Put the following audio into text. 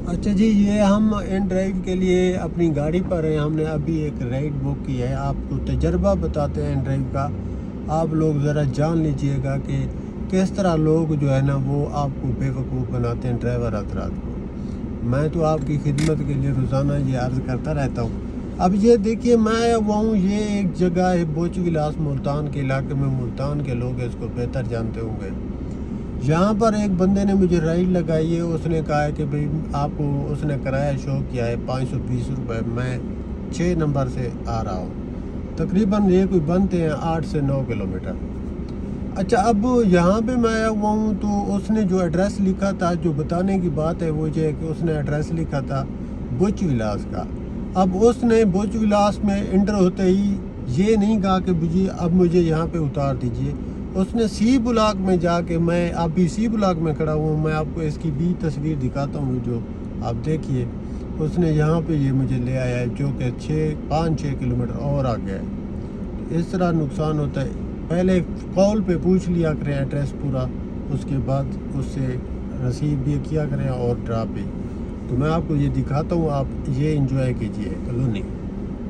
اچھا جی، یہ ہم ان ڈرائیو کے لیے اپنی گاڑی پر ہیں. ہم نے ابھی ایک رائڈ بک کی ہے. آپ کو تجربہ بتاتے ہیں ان ڈرائیو کا. آپ لوگ ذرا جان لیجئے گا کہ کس طرح لوگ جو ہے نا وہ آپ کو بے وقوف بناتے ہیں ڈرائیور حضرات کو. میں تو آپ کی خدمت کے لیے روزانہ یہ عرض کرتا رہتا ہوں. اب یہ دیکھیے میں آیا ہوا ہوں، یہ ایک جگہ ہے بوچ ولاس ملتان کے علاقے میں. ملتان کے لوگ اس کو بہتر جانتے ہوں گے. یہاں پر ایک بندے نے مجھے رائڈ لگائی ہے. اس نے کہا ہے کہ بھئی آپ کو اس نے کرایہ شو کیا ہے 520 روپے. میں 6 نمبر سے آ رہا ہوں. تقریباً یہ کوئی بنتے ہیں 8 سے 9 کلومیٹر. اچھا اب یہاں پہ میں آیا ہوا ہوں تو اس نے جو ایڈریس لکھا تھا، جو بتانے کی بات ہے وہ یہ ہے کہ اس نے ایڈریس لکھا تھا بوچ ولاس کا. اب اس نے بوچ ولاس میں انٹر ہوتے ہی یہ نہیں کہا کہ جی اب مجھے یہاں پہ اتار دیجئے. اس نے سی بلاک میں جا کے، میں ابھی سی بلاک میں کھڑا ہوں، میں آپ کو اس کی بھی تصویر دکھاتا ہوں جو آپ دیکھیے. اس نے یہاں پہ یہ مجھے لے آیا ہے جو کہ 5-6 کلومیٹر اور آگے ہے. اس طرح نقصان ہوتا ہے. پہلے کال پہ پوچھ لیا کریں ایڈریس پورا، اس کے بعد اس سے رسیو بھی کیا کریں اور ڈراپ بھی. تو میں آپ کو یہ دکھاتا ہوں، آپ یہ انجوائے کیجئے کالونی.